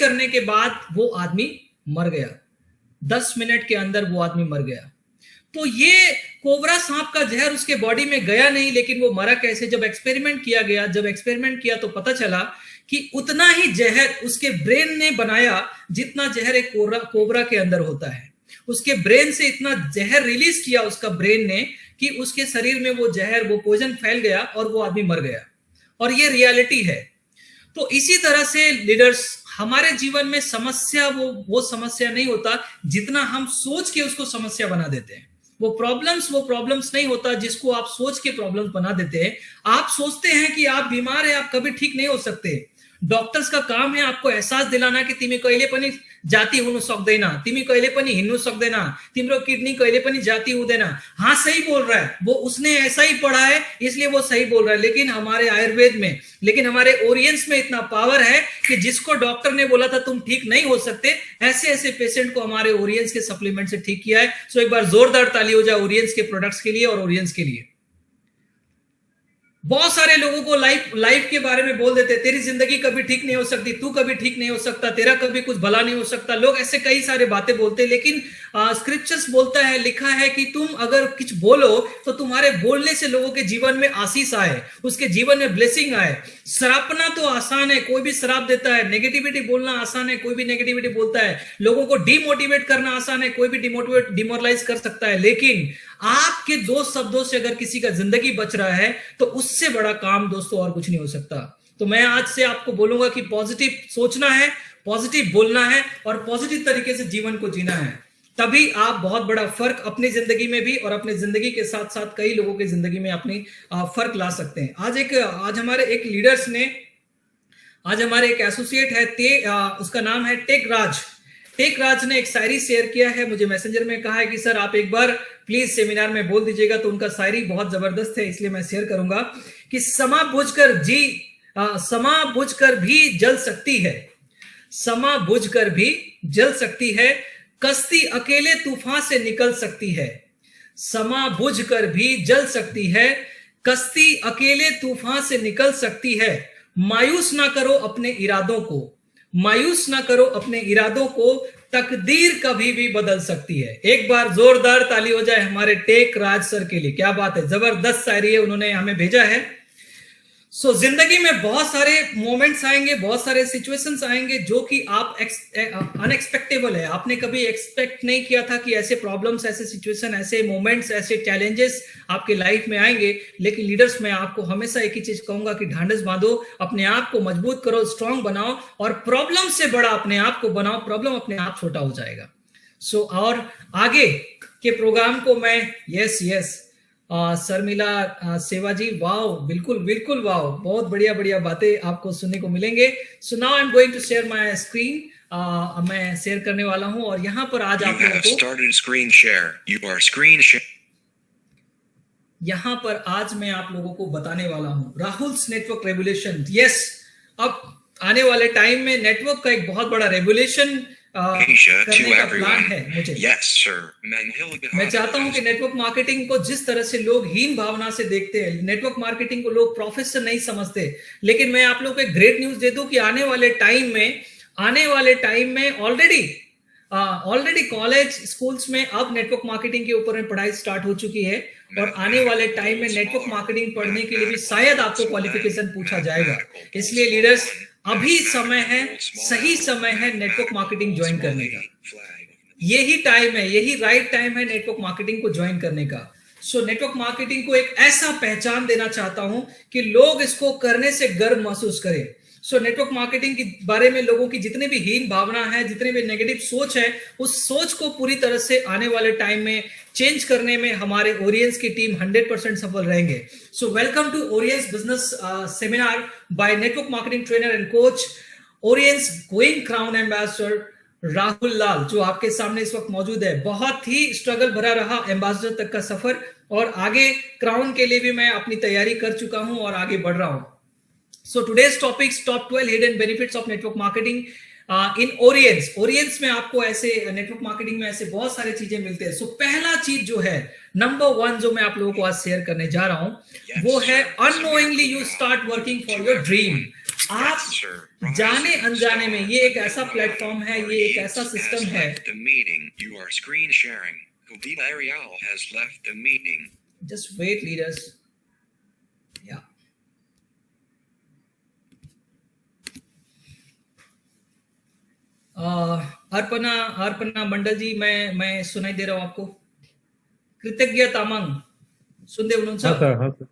करने के बाद वो आदमी मर गया। 10 मिनट के अंदर वो आदमी मर गया। तो ये कोबरा सांप का जहर उसके बॉडी में गया नहीं, लेकिन वो मरा कैसे? जब एक्सपेरिमेंट किया गया, जब एक्सपेरिमेंट किया तो पता चला कि उतना ही जहर उसके ब्रेन ने बनाया जितना जहर एक कोबरा के अंदर होता है। उसके ब्रेन से इतना जहर रिलीज किया उसका ब्रेन ने कि उसके शरीर में वो जहर, वो पॉइजन फैल गया और वो आदमी मर गया। और ये रियलिटी है। तो इसी तरह से लीडर्स, हमारे जीवन में समस्या वो समस्या नहीं होता जितना हम सोच के उसको समस्या बना देते हैं। वो प्रॉब्लम्स नहीं होता जिसको आप सोच के प्रॉब्लम्स बना देते हैं। आप सोचते हैं कि आप बीमार हैं, आप कभी ठीक नहीं हो सकते। डॉक्टर्स का काम है आपको एहसास दिलाना कि तिमी कहिले पनि जाति हुनु सक्दैन, तिमी कहिले पनि हिँड्नु सक्दैन, तिम्रो किडनी कहिले पनि जाति हुँदैन। हाँ, सही बोल रहा है वो, उसने ऐसा ही पढ़ा है इसलिए वो सही बोल रहा है। लेकिन हमारे आयुर्वेद में, लेकिन हमारे ओरियंस में इतना पावर है कि जिसको डॉक्टर ने बोला था तुम ठीक नहीं हो सकते, ऐसे ऐसे पेशेंट को हमारे ओरियंस के सप्लीमेंट से ठीक किया है। सो एक बार जोरदार ताली हो जाए ओरियंस के प्रोडक्ट्स के लिए और ओरियंस के लिए। बहुत सारे लोगों को लाइफ के बारे में बोल देते, तेरी जिंदगी कभी ठीक नहीं हो सकती, तू कभी ठीक नहीं हो सकता, तेरा कभी कुछ भला नहीं हो सकता। लोग ऐसे कई सारे बातें बोलते, लेकिन स्क्रिप्चर्स बोलता है, लिखा है कि तुम अगर कुछ बोलो तो तुम्हारे बोलने से लोगों के जीवन में आशीष आए, उसके जीवन में ब्लेसिंग आए। श्रापना तो आसान है, कोई भी श्राप देता है। नेगेटिविटी बोलना आसान है, कोई भी नेगेटिविटी बोलता है। लोगों को डिमोटिवेट करना आसान है, कोई भी डिमोरलाइज कर सकता है। लेकिन आपके 2 शब्दों से अगर किसी का जिंदगी बच रहा है तो उससे बड़ा काम दोस्तों और कुछ नहीं हो सकता। तो मैं आज से आपको बोलूंगा कि पॉजिटिव सोचना है, पॉजिटिव बोलना है और पॉजिटिव तरीके से जीवन को जीना है। तभी आप बहुत बड़ा फर्क अपनी जिंदगी में भी और अपनी जिंदगी के साथ साथ कई लोगों की जिंदगी में अपनी फर्क ला सकते हैं। आज हमारे एक लीडर्स ने, आज हमारे एक एसोसिएट है, उसका नाम है टेक राज ने एक शायरी शेयर किया है। मुझे मैसेंजर में कहा है कि सर आप एक बार प्लीज सेमिनार में बोल दीजिएगा। तो उनका शायरी बहुत जबरदस्त है, इसलिए मैं शेयर करूंगा कि समा बुझकर भी जल सकती है, समा बुझकर भी जल सकती है, कश्ती अकेले तूफान से निकल सकती है। समा बुझकर भी जल सकती है, कश्ती अकेले तूफान से निकल सकती है। मायूस ना करो अपने इरादों को, मायूस ना करो अपने इरादों को, तकदीर कभी भी बदल सकती है। एक बार जोरदार ताली हो जाए हमारे टेक राज सर के लिए। क्या बात है, जबरदस्त शायरी है, उन्होंने हमें भेजा है। सो जिंदगी में बहुत सारे मोमेंट्स आएंगे, बहुत सारे सिचुएशंस आएंगे जो कि आप अनएक्सपेक्टेबल है। आपने कभी एक्सपेक्ट नहीं किया था कि ऐसे प्रॉब्लम्स, ऐसे सिचुएशन, ऐसे मोमेंट्स, ऐसे चैलेंजेस आपके लाइफ में आएंगे। लेकिन लीडर्स, मैं आपको हमेशा एक ही चीज कहूंगा कि ढांढस बांधो, अपने आप को मजबूत करो, स्ट्रांग बनाओ और प्रॉब्लम से बड़ा अपने आप को बनाओ। प्रॉब्लम अपने आप छोटा हो जाएगा। और आगे के प्रोग्राम को मैं यस शर्मिला सेवा जी, वाओ, बिल्कुल वाओ, बहुत बढ़िया बातें आपको सुनने को मिलेंगे। So now I am going to share my screen. मैं शेयर करने वाला हूं और यहां पर आज आप लोगों को यहां पर आज मैं आप लोगों को बताने वाला हूं राहुल्स नेटवर्क रेगुलेशन। यस, अब आने वाले टाइम में नेटवर्क का एक बहुत बड़ा रेगुलेशन करने का प्लान है मुझे। मैं चाहता हूं कि नेटवर्क मार्केटिंग को जिस तरह से लोग हीन भावना से देखते हैं, नेटवर्क मार्केटिंग को लोग प्रोफेशन नहीं समझते, लेकिन मैं आप लोगों को एक ग्रेट न्यूज दे दूं कि आने वाले टाइम में ऑलरेडी कॉलेज स्कूल्स में अब नेटवर्क मार्केटिंग के ऊपर में पढ़ाई स्टार्ट हो चुकी है। और आने वाले टाइम में नेटवर्क मार्केटिंग पढ़ने के लिए भी शायद आपको क्वालिफिकेशन पूछा जाएगा। इसलिए लीडर्स, अभी समय है, सही समय है नेटवर्क मार्केटिंग ज्वाइन करने का। यही टाइम है, यही राइट टाइम है नेटवर्क मार्केटिंग को ज्वाइन करने का। सो नेटवर्क मार्केटिंग को एक ऐसा पहचान देना चाहता हूं कि लोग इसको करने से गर्व महसूस करें। सो नेटवर्क मार्केटिंग के बारे में लोगों की जितनी भी हीन भावना है, जितने भी नेगेटिव सोच है, उस सोच को पूरी तरह से आने वाले टाइम में चेंज करने में हमारे ओरियंस की टीम 100% सफल रहेंगे। So welcome to Oriens business seminar by network marketing trainer and coach Oriens going crown ambassador Rahul Lal, जो आपके सामने इस वक्त मौजूद है। बहुत ही स्ट्रगल भरा रहा एम्बेसडर तक का सफर और आगे क्राउन के लिए भी मैं अपनी तैयारी कर चुका हूं और आगे बढ़ रहा हूं। So today's topics top 12 hidden benefits of network marketing in Orients में आपको ऐसे नेटवर्क मार्केटिंग में ऐसे बहुत सारे चीजें मिलते हैं। सो पहला चीज जो है, नंबर 1 जो मैं आप लोगों को आज शेयर करने जा रहा हूं, वो है unknowingly you start working for your dream. आप जाने अनजाने में, ये एक ऐसा प्लेटफॉर्म है, ये एक ऐसा सिस्टम है। Just wait, leaders. Yeah. Arpana मंडल जी, मैं सुनाई दे रहा हूं आपको? कृतज्ञ तामांग सुनते उन्होंने सर?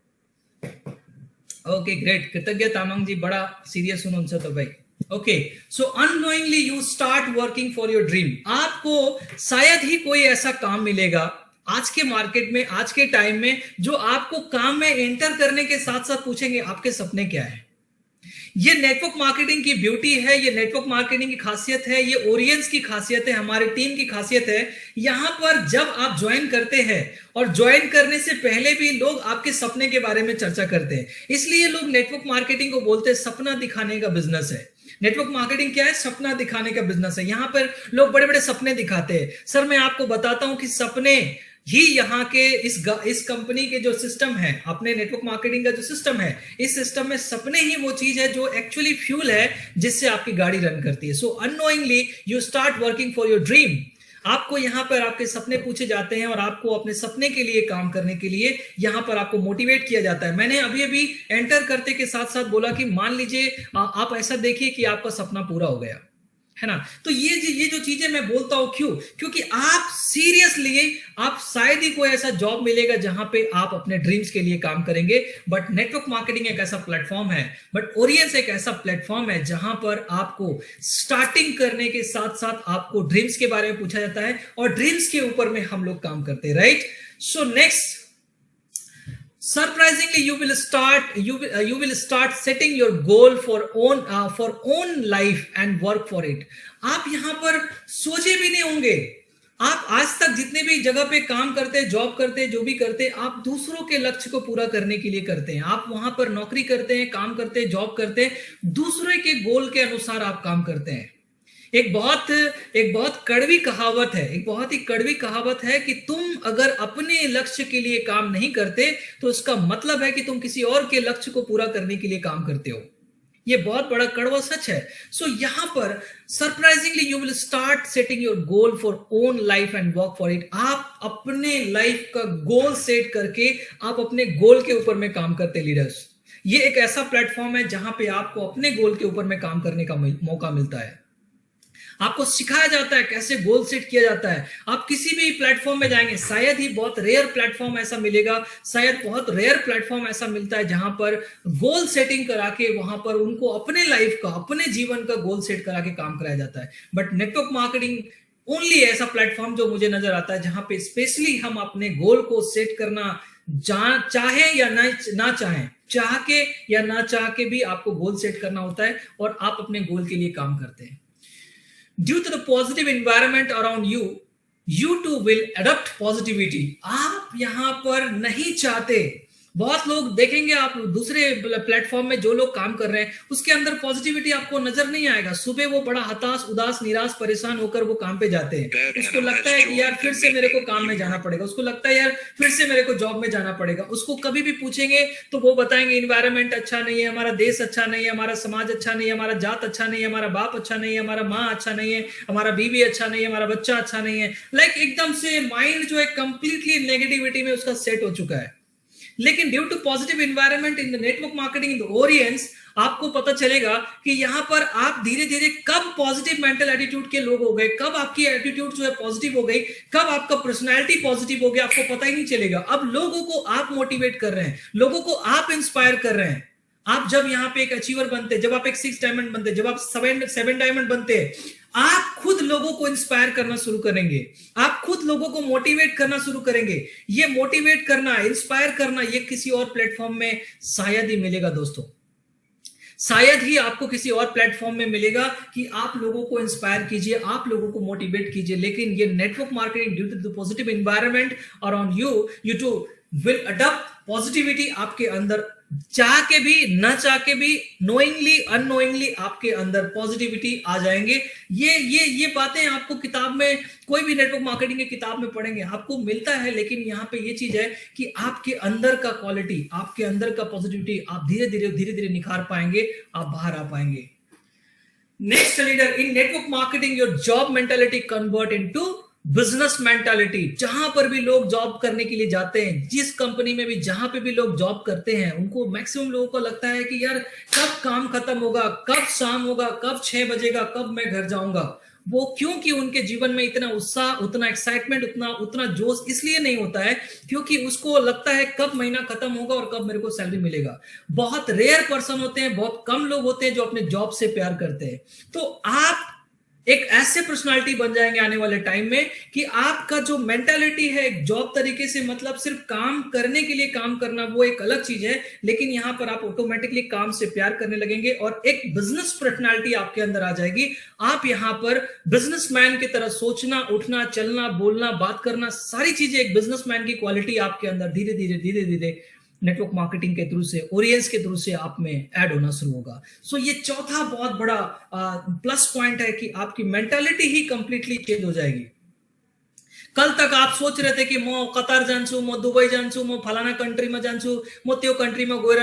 ओके ग्रेट, कृतज्ञ तामांग जी बड़ा सीरियस उन्होंने तो भाई। Okay, so unknowingly you start working for your dream. आपको शायद ही कोई ऐसा काम मिलेगा आज के मार्केट में, आज के टाइम में, जो आपको काम में एंटर करने के साथ साथ पूछेंगे आपके सपने क्या है। ये नेटवर्क मार्केटिंग की ब्यूटी है, ये नेटवर्क मार्केटिंग की खासियत है, ये ओरियंस की खासियत है, हमारी टीम की खासियत है। यहां पर जब आप ज्वाइन करते हैं और ज्वाइन करने से पहले भी लोग आपके सपने के बारे में चर्चा करते हैं, इसलिए लोग नेटवर्क मार्केटिंग को बोलते हैं सपना दिखाने का बिजनेस है। नेटवर्क मार्केटिंग क्या है? सपना दिखाने का बिजनेस है। यहां पर लोग बड़े बड़े सपने दिखाते हैं। सर मैं आपको बताता हूं कि सपने ही यहाँ के इस कंपनी के जो सिस्टम है, अपने नेटवर्क मार्केटिंग का जो सिस्टम है, इस सिस्टम में सपने ही वो चीज है जो एक्चुअली फ्यूल है जिससे आपकी गाड़ी रन करती है। So unknowingly you start working for your dream. आपको यहाँ पर आपके सपने पूछे जाते हैं और आपको अपने सपने के लिए काम करने के लिए यहाँ पर आपको मोटिवेट किया जाता है। मैंने अभी एंटर करते के साथ साथ बोला कि मान लीजिए आप ऐसा देखिए कि आपका सपना पूरा हो गया है ना। तो ये जो चीजें मैं बोलता हूं, क्यों? क्योंकि आप सीरियसली, आप शायद ही कोई ऐसा जॉब मिलेगा जहां पे आप अपने ड्रीम्स के लिए काम करेंगे। बट नेटवर्क मार्केटिंग एक ऐसा प्लेटफॉर्म है, बट ओरियंस एक ऐसा प्लेटफॉर्म है जहां पर आपको स्टार्टिंग करने के साथ साथ आपको ड्रीम्स के बारे में पूछा जाता है और ड्रीम्स के ऊपर में हम लोग काम करते हैं, right. So next, surprisingly you will start setting your goal for own life and work for it। आप यहां पर सोचे भी नहीं होंगे, आप आज तक जितने भी जगह पे काम करते, जॉब करते, जो भी करते, आप दूसरों के लक्ष्य को पूरा करने के लिए करते हैं। आप वहां पर नौकरी करते हैं, काम करते, जॉब करते, दूसरे के गोल के अनुसार आप काम करते हैं। एक बहुत कड़वी कहावत है, एक बहुत ही कड़वी कहावत है कि तुम अगर अपने लक्ष्य के लिए काम नहीं करते तो उसका मतलब है कि तुम किसी और के लक्ष्य को पूरा करने के लिए काम करते हो। ये बहुत बड़ा कड़वा सच है। सो यहां पर surprisingly you will start setting your goal for own life and work for it. आप अपने लाइफ का गोल सेट करके आप अपने गोल के ऊपर में काम करते लीडर्स। ये एक ऐसा प्लेटफॉर्म है जहां पे आपको अपने गोल के ऊपर में काम करने का मौका मिलता है। आपको सिखाया जाता है कैसे गोल सेट किया जाता है। आप किसी भी प्लेटफॉर्म में जाएंगे, शायद ही बहुत रेयर प्लेटफॉर्म ऐसा मिलेगा, शायद बहुत रेयर प्लेटफॉर्म ऐसा मिलता है जहां पर गोल सेटिंग करा के वहां पर उनको अपने लाइफ का, अपने जीवन का गोल सेट करा के काम कराया जाता है। बट नेटवर्क मार्केटिंग ओनली ऐसा प्लेटफॉर्म जो मुझे नजर आता है जहां पे स्पेशली हम अपने गोल को सेट करना चाहे या ना चाहें, चाह के या ना चाह के भी आपको गोल सेट करना होता है और आप अपने गोल के लिए काम करते हैं। Due to the positive environment around you, you too will adopt positivity। आप यहां पर नहीं चाहते, बहुत लोग देखेंगे आप दूसरे प्लेटफॉर्म में जो लोग काम कर रहे हैं उसके अंदर पॉजिटिविटी आपको नजर नहीं आएगा। सुबह वो बड़ा हताश, उदास, निराश, परेशान होकर वो काम पे जाते हैं। उसको लगता है कि यार फिर से मेरे को काम में जाना पड़ेगा, उसको लगता है यार फिर से मेरे को जॉब में जाना पड़ेगा। उसको कभी भी पूछेंगे तो वो बताएंगे इन्वायरमेंट अच्छा नहीं है, हमारा देश अच्छा नहीं है, हमारा समाज अच्छा नहीं है, हमारा जात अच्छा नहीं है, हमारा बाप अच्छा नहीं है, हमारा माँ अच्छा नहीं है, हमारा बीवी अच्छा नहीं है, हमारा बच्चा अच्छा नहीं है। लाइक एकदम से माइंड जो है कंप्लीटली नेगेटिविटी में उसका सेट हो चुका है। लेकिन due to positive environment in the network marketing in the Oriens, आपको पता चलेगा कि यहां पर आप धीरे धीरे कब पॉजिटिव मेंटल एटीट्यूड के लोग हो गए, कब आपकी एटीट्यूड जो है पॉजिटिव हो गई, कब आपका पर्सनालिटी पॉजिटिव हो गया, आपको पता ही नहीं चलेगा। अब लोगों को आप मोटिवेट कर रहे हैं, लोगों को आप इंस्पायर कर रहे हैं। आप जब यहाँ पे एक अचीवर बनते, जब आप एक 6 डायमंड बनते, जब आप 7 डायमंड बनते हैं, आप खुद लोगों को इंस्पायर करना शुरू करेंगे, आप खुद लोगों को मोटिवेट करना शुरू करेंगे। ये मोटिवेट करना, इंस्पायर करना, ये किसी और प्लेटफॉर्म में शायद ही मिलेगा दोस्तों। शायद ही आपको किसी और प्लेटफॉर्म में मिलेगा कि आप लोगों को इंस्पायर कीजिए, आप लोगों को मोटिवेट कीजिए। लेकिन ये network marketing due to the positive environment around you, you too will adopt positivity आपके अंदर चाह के भी न चाह के भी, नोइंगली अननोइंगली आपके अंदर पॉजिटिविटी आ जाएंगे। ये बातें आपको किताब में, कोई भी नेटवर्क मार्केटिंग की किताब में पढ़ेंगे आपको मिलता है, लेकिन यहाँ पे ये चीज है कि आपके अंदर का क्वालिटी, आपके अंदर का पॉजिटिविटी आप धीरे धीरे निखार पाएंगे, आप बाहर आ पाएंगे। Next leader, in network marketing your job mentality convert into business mentality. जहां पर भी लोग जॉब करने के लिए जाते हैं, जिस कंपनी में भी, जहां पे भी लोग जॉब करते हैं, उनको मैक्सिमम लोगों को लगता है कि यार कब काम खत्म होगा, कब शाम होगा, कब 6 बजेगा, कब मैं घर जाऊंगा। वो क्योंकि उनके जीवन में इतना उत्साह, उतना एक्साइटमेंट, उतना जोश इसलिए नहीं होता है क्योंकि उसको लगता है कब महीना खत्म होगा और कब मेरे को सैलरी मिलेगा। बहुत रेयर पर्सन होते हैं, बहुत कम लोग होते हैं जो अपने जॉब से प्यार करते हैं। तो आप एक ऐसे पर्सनालिटी बन जाएंगे आने वाले टाइम में कि आपका जो मेंटालिटी है एक जॉब तरीके से, मतलब सिर्फ काम करने के लिए काम करना, वो एक अलग चीज है, लेकिन यहां पर आप ऑटोमेटिकली काम से प्यार करने लगेंगे और एक बिजनेस पर्सनालिटी आपके अंदर आ जाएगी। आप यहां पर बिजनेसमैन की तरह सोचना, उठना, चलना, बोलना, बात करना, सारी चीजें एक बिजनेसमैन की क्वालिटी आपके अंदर धीरे धीरे नेटवर्क मार्केटिंग के थ्रू से, ओरियंस के थ्रू से आप में ऐड होना शुरू होगा। सो ये चौथा बहुत बड़ा प्लस पॉइंट है कि आपकी मेंटालिटी ही कंप्लीटली चेंज हो जाएगी। कल तक आप सोच रहे थे कि म कतार जान्छु, म दुबई जान्छु, म फलाना कन्ट्रीमा जान्छु, म त्यो कन्ट्रीमा गएर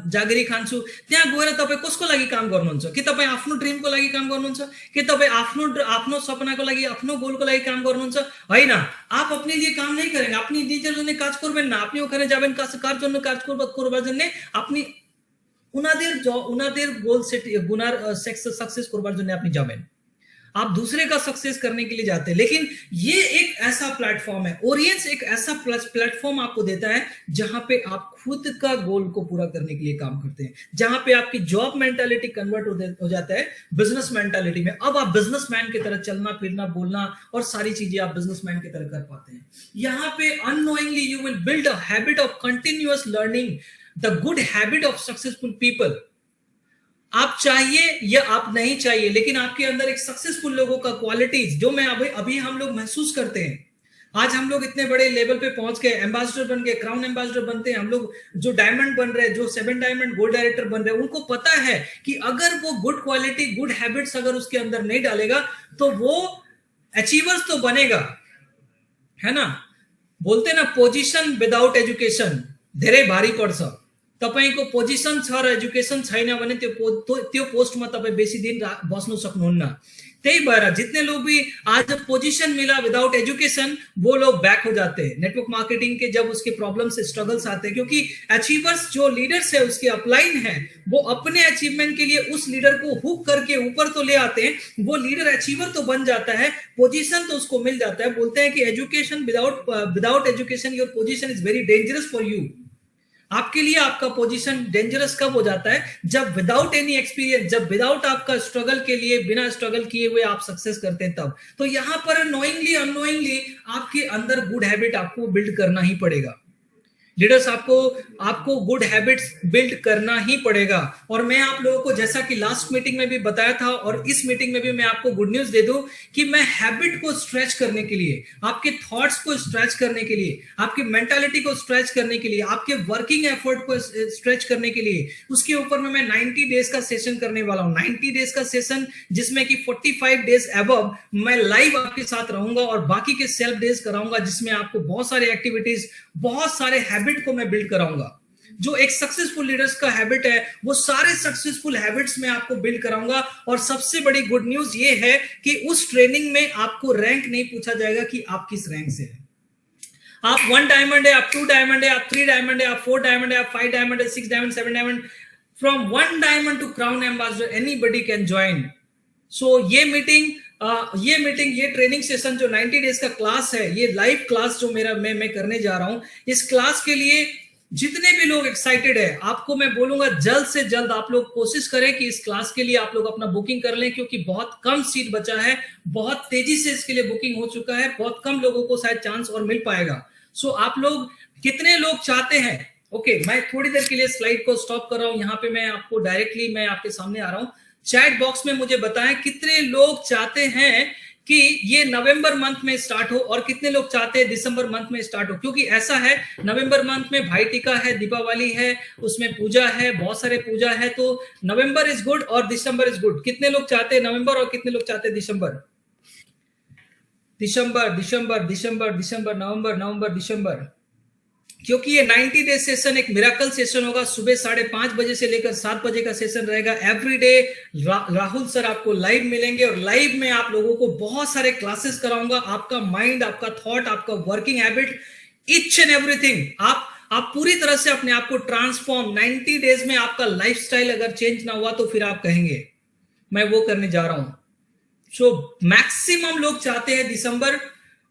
जागिरी खान्छु। त्यहाँ गएर तपाईँ कसको लागि काम गर्नुहुन्छ? कि तपाईँ आफ्नो ड्रिमको लागि काम गर्नुहुन्छ? कि तपाईँ आफ्नो सपनाको लागि, आफ्नो गोलको लागि काम गर्नुहुन्छ? हैन, आप अपने लिए काम नहीं करेंगे, अपनी নিজের জন্য কাজ করবেন না, আপনি ওখানে যাবেন কার জন্য কাজ করবার জন্য, আপনি উনাদের গোল সেট গুনার সাকসেস করবার জন্য আপনি যাবেন। आप दूसरे का सक्सेस करने के लिए जाते हैं। लेकिन ये एक ऐसा प्लेटफॉर्म है, ओरियंस एक ऐसा प्लेटफॉर्म आपको देता है जहां पे आप खुद का गोल को पूरा करने के लिए काम करते हैं, जहां पे आपकी जॉब मेंटालिटी कन्वर्ट हो जाता है बिजनेस मेंटालिटी में। अब आप बिजनेसमैन की तरह चलना, फिरना, बोलना और सारी चीजें आप बिजनेसमैन की तरह कर पाते हैं। यहां पे unknowingly you will build a habit of continuous learning, the good habit of successful people. आप चाहिए या आप नहीं चाहिए, लेकिन आपके अंदर एक सक्सेसफुल लोगों का क्वालिटीज जो मैं अभी हम लोग महसूस करते हैं। आज हम लोग इतने बड़े लेवल पे पहुंच गए, एम्बेसडर बन गए, क्राउन एम्बेसडर बनते हैं हम लोग, जो डायमंड बन रहे हैं, जो 7 डायमंड गोल्ड डायरेक्टर बन रहे हैं, उनको पता है कि अगर वो गुड क्वालिटी, गुड हैबिट्स अगर उसके अंदर नहीं डालेगा तो वो अचीवर्स तो बनेगा, है ना। बोलते ना, पोजिशन विदाउट एजुकेशन धेरै भारी पर्छ। तपाईको पोजिशन छ र एजुकेशन छैन भने त्यो पोस्टमा तपाईं बेसी दिन बस्न सक्नुहुन्न। त्यही भएर जितने लोग भी आज पोजीशन मिला विदाउट एजुकेशन, वो लोग बैक हो जाते हैं। नेटवर्क मार्केटिंग के जब उसके प्रॉब्लम से स्ट्रगल्स आते हैं, क्योंकि अचीवर्स जो लीडर्स है उसके अपलाइन है, वो अपने अचीवमेंट के लिए उस लीडर को हुक करके ऊपर तो ले आते हैं, वो लीडर अचीवर तो बन जाता है, पोजीशन तो उसको मिल जाता है। बोलते हैं कि education without education your position is very dangerous for you. आपके लिए आपका पोजीशन डेंजरस कब हो जाता है? जब विदाउट एनी एक्सपीरियंस, जब विदाउट आपका स्ट्रगल के लिए, बिना स्ट्रगल किए हुए आप सक्सेस करते हैं तब। तो यहां पर नोइंगली अननोइंगली आपके अंदर गुड हैबिट आपको बिल्ड करना ही पड़ेगा। लीडर्स, आपको गुड हैबिट्स बिल्ड करना ही पड़ेगा। और मैं आप लोगों को, जैसा कि लास्ट मीटिंग में भी बताया था और इस मीटिंग में भी मैं आपको गुड न्यूज दे दूं कि मैं हैबिट को स्ट्रेच करने के लिए, आपके थॉट्स को स्ट्रेच करने के लिए, आपकी मेंटालिटी को स्ट्रेच करने के लिए, आपके वर्किंग एफर्ट को स्ट्रेच करने के लिए, उसके ऊपर में मैं 90 डेज का सेशन करने वाला हूं। 90 डेज का सेशन जिसमें कि 45 डेज अबव मैं लाइव आपके साथ रहूंगा और बाकी के सेल्फ डेज कराऊंगा, जिसमें आपको बहुत सारे एक्टिविटीज, बहुत सारे हैबिट को मैं बिल्ड कराऊंगा। जो एक सक्सेसफुल लीडर्स का हैबिट है, वो सारे सक्सेसफुल हैबिट्स में आपको बिल्ड कराऊंगा। और सबसे बड़ी गुड न्यूज ये है कि उस ट्रेनिंग में आपको रैंक नहीं पूछा जाएगा कि आप किस रैंक से हैं। आप 1 डायमंड है, आप 2 डायमंड है, आप 3 डायमंड है, आप 4 डायमंड है, आप 5 डायमंड है, 6 diamond, 7 diamond, from 1 diamond to crown ambassador anybody can join. So ये मीटिंग, ये ट्रेनिंग सेशन जो 90 डेज का क्लास है, ये लाइव क्लास जो मैं करने जा रहा हूं, इस क्लास के लिए जितने भी लोग एक्साइटेड है, आपको मैं बोलूंगा जल्द से जल्द आप लोग कोशिश करें कि इस क्लास के लिए आप लोग अपना बुकिंग कर लें, क्योंकि बहुत कम सीट बचा है, बहुत तेजी से इसके लिए बुकिंग हो चुका है, बहुत कम लोगों को शायद चांस और मिल पाएगा। सो आप लोग कितने लोग चाहते हैं? ओके, मैं थोड़ी देर के लिए स्लाइड को स्टॉप कर रहा हूं। यहां पे मैं आपको डायरेक्टली मैं आपके सामने आ रहा हूं। चैट बॉक्स में मुझे बताएं कितने लोग चाहते हैं कि ये नवंबर मंथ में स्टार्ट हो, और कितने लोग चाहते हैं दिसंबर मंथ में स्टार्ट हो, क्योंकि ऐसा है नवंबर मंथ में भाई टीका है, दीपावली है, उसमें पूजा है, बहुत सारे पूजा है, तो नवंबर इज गुड और दिसंबर इज गुड। कितने लोग चाहते हैं नवंबर और कितने लोग चाहते हैं दिसंबर? दिसंबर दिसंबर दिसंबर दिसंबर नवंबर नवंबर दिसंबर, क्योंकि ये 90 डे सेशन एक मिराकल सेशन होगा। सुबह 5:30 बजे से लेकर 7 बजे का सेशन रहेगा एवरीडे। राहुल सर आपको लाइव मिलेंगे और लाइव में आप लोगों को बहुत सारे क्लासेस कराऊंगा। आपका माइंड, आपका थॉट, आपका working habit, each and everything आप पूरी तरह से अपने आप को ट्रांसफॉर्म 90 डेज में। आपका लाइफस्टाइल अगर चेंज ना हुआ तो फिर आप कहेंगे मैं वो करने जा रहा हूं। सो मैक्सिमम लोग चाहते हैं दिसंबर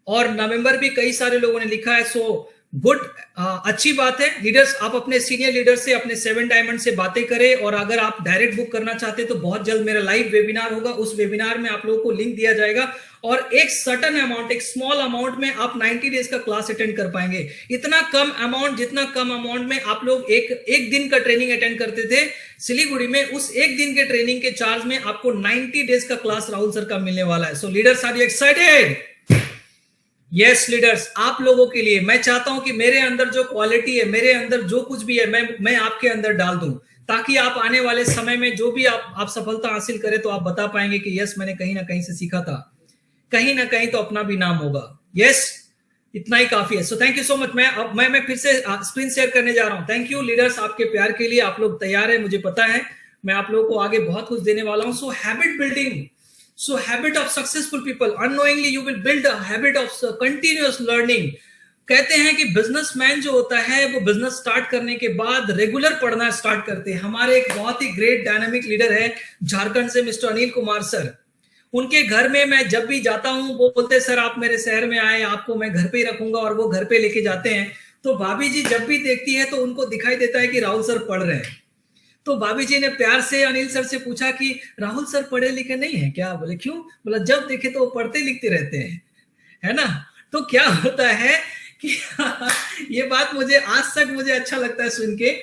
और नवंबर भी कई सारे लोगों ने लिखा है। सो गुड, अच्छी बात है। लीडर्स, आप अपने सीनियर लीडर से, अपने 7 डायमंड से बातें करें, और अगर आप डायरेक्ट बुक करना चाहते हैं तो बहुत जल्द मेरा लाइव वेबिनार होगा। उस वेबिनार में आप लोगों को लिंक दिया जाएगा और एक सर्टेन अमाउंट, एक स्मॉल अमाउंट में आप 90 डेज का क्लास अटेंड कर पाएंगे। इतना कम अमाउंट, जितना कम अमाउंट में आप लोग एक दिन का ट्रेनिंग अटेंड करते थे सिलीगुड़ी में, उस एक दिन के ट्रेनिंग के चार्ज में आपको 90 डेज का क्लास राहुल सर का मिलने वाला है। So leaders, are you excited? Yes leaders, आप लोगों के लिए मैं चाहता हूं कि मेरे अंदर जो क्वालिटी है, मेरे अंदर जो कुछ भी है, मैं आपके अंदर डाल दूं, ताकि आप आने वाले समय में जो भी आप सफलता हासिल करें तो आप बता पाएंगे कि यस, मैंने कहीं ना कहीं से सीखा था, कहीं ना कहीं तो अपना भी नाम होगा। यस, इतना ही काफी है। So thank you so much. मैं फिर से स्क्रीन शेयर करने जा रहा हूं। थैंक यू लीडर्स, आपके प्यार के लिए। आप लोग तैयार है, मुझे पता है। मैं आप लोगों को आगे बहुत कुछ देने वाला हूं। सो habit building, so habit of successful people, unknowingly you will build a habit of continuous learning। कहते हैं कि बिजनेसमैन जो होता है वो बिजनेस स्टार्ट करने के बाद रेगुलर पढ़ना स्टार्ट करते हैं। हमारे एक बहुत ही ग्रेट डायनामिक लीडर है झारखंड से, मिस्टर अनिल कुमार सर। उनके घर में मैं जब भी जाता हूं, वो बोलते हैं सर आप मेरे शहर में आए, आपको मैं घर पे ही रखूंगा, और वो घर पे लेके जाते हैं। तो भाभी जी जब भी देखती है तो उनको दिखाई देता है कि राहुल सर पढ़ रहे हैं। तो भाभी जी ने प्यार से अनिल सर से पूछा कि राहुल सर पढ़े लिखे नहीं है क्या? बोले क्यों? बोला जब देखे तो वो पढ़ते लिखते रहते हैं, है ना। तो क्या होता है कि ये बात मुझे आज तक मुझे अच्छा लगता है सुन के।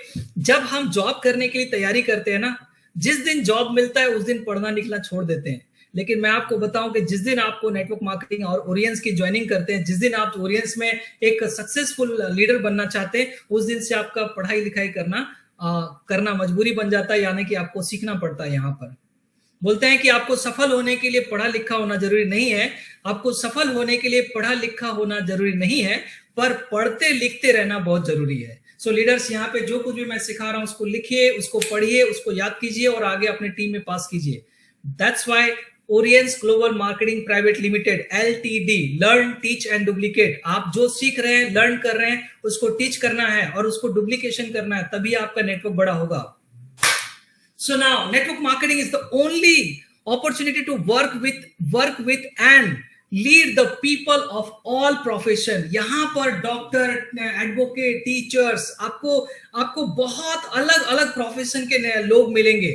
जब हम जॉब करने के लिए तैयारी करते हैं ना, जिस दिन जॉब मिलता है उस दिन पढ़ना लिखना छोड़ देते हैं। लेकिन मैं आपको बताऊं कि जिस दिन आपको नेटवर्क मार्केटिंग और ओरियंस की ज्वाइनिंग करते हैं, जिस दिन आप ओरियंस में एक सक्सेसफुल लीडर बनना चाहते हैं, उस दिन से आपका पढ़ाई लिखाई करना मजबूरी बन जाता है, यानी कि आपको सीखना पड़ता है। यहाँ पर बोलते हैं कि आपको सफल होने के लिए पढ़ा लिखा होना जरूरी नहीं है। आपको सफल होने के लिए पढ़ा लिखा होना जरूरी नहीं है, पर पढ़ते लिखते रहना बहुत जरूरी है। सो लीडर्स, यहाँ पे जो कुछ भी मैं सिखा रहा हूं उसको लिखिए, उसको पढ़िए, उसको याद कीजिए और आगे अपने टीम में पास कीजिए। That's why Oriens global marketing private limited LTD, learn teach and duplicate. आप जो सीख रहे हैं, लर्न कर रहे हैं, उसको टीच करना है और उसको डुप्लीकेशन करना है, तभी आपका नेटवर्क बड़ा होगा। So now network marketing is the only opportunity to work with and lead the people of all profession. यहां पर डॉक्टर, एडवोकेट, टीचर्स, आपको बहुत अलग अलग प्रोफेशन के लोग मिलेंगे।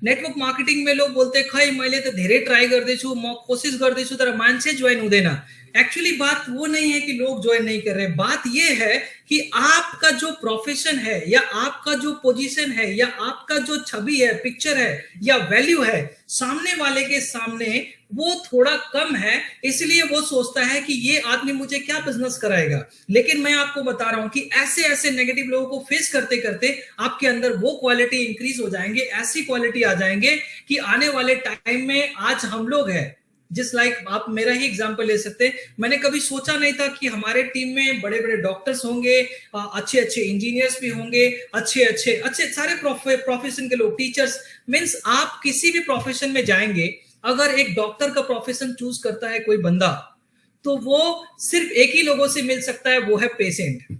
नेटवर्क मार्केटिंग में लोग बोलते हैं खै मैले तो धेरै ट्राई गर्दैछु, म कोशिश गर्दैछु, तर मान्छे ज्वाइन हुँदैन। एक्चुअली बात वो नहीं है कि लोग ज्वाइन नहीं कर रहे, बात ये है कि आपका जो प्रोफेशन है या आपका जो पोजीशन है या आपका जो छवि है, पिक्चर है या वैल्यू है, सामने वाले के सामने वो थोड़ा कम है, इसलिए वो सोचता है कि ये आदमी मुझे क्या बिजनेस कराएगा। लेकिन मैं आपको बता रहा हूं कि ऐसे ऐसे नेगेटिव लोगों को फेस करते करते आपके अंदर वो क्वालिटी इंक्रीज हो जाएंगे, ऐसी क्वालिटी आ जाएंगे कि आने वाले टाइम में, आज हम लोग हैं जिस लाइक, आप मेरा ही एग्जांपल ले सकते हैं। मैंने कभी सोचा नहीं था कि हमारे टीम में बड़े बड़े डॉक्टर्स होंगे, अच्छे अच्छे इंजीनियर्स भी होंगे, अच्छे सारे प्रोफेशन के लोग, टीचर्स। मींस आप किसी भी प्रोफेशन में जाएंगे, अगर एक डॉक्टर का प्रोफेशन चूज करता है कोई बंदा, तो वो सिर्फ एक ही लोगों से मिल सकता है, वो है पेशेंट।